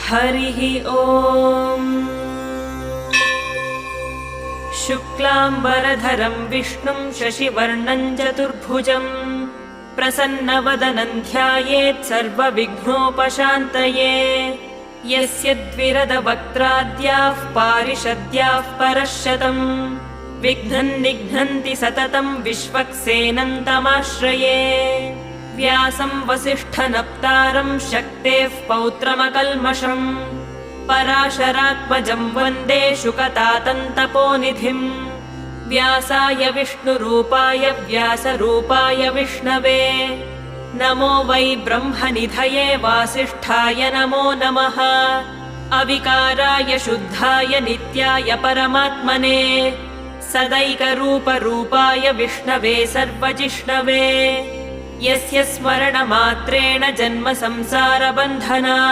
हरिः ॐ। शुक्लाम्बरधरं विष्णुं शशिवर्णं चतुर्भुजं प्रसन्नवदनं ध्यायेत् सर्वविघ्नोपशान्तये। यस्य द्विरदवक्त्राद्याः पारिषद्याः परश्शतम् विघ्नं निघ्नन्ति सततं विश्वक्सेनं तमाश्रये। व्यासं वसिष्ठनप्तारं शक्तेः पौत्रमकल्मषम् पराशरात्मजं वन्दे शुकतातन्तपोनिधिम्। व्यासाय विष्णुरूपाय व्यासरूपाय विष्णवे नमो वै ब्रह्मनिधये वासिष्ठाय नमो नमः। अविकाराय शुद्धाय नित्याय परमात्मने सदैकरूपरूपाय विष्णवे सर्वजिष्णवे। यस्य स्मरणमात्रेण जन्म संसारबन्धनात्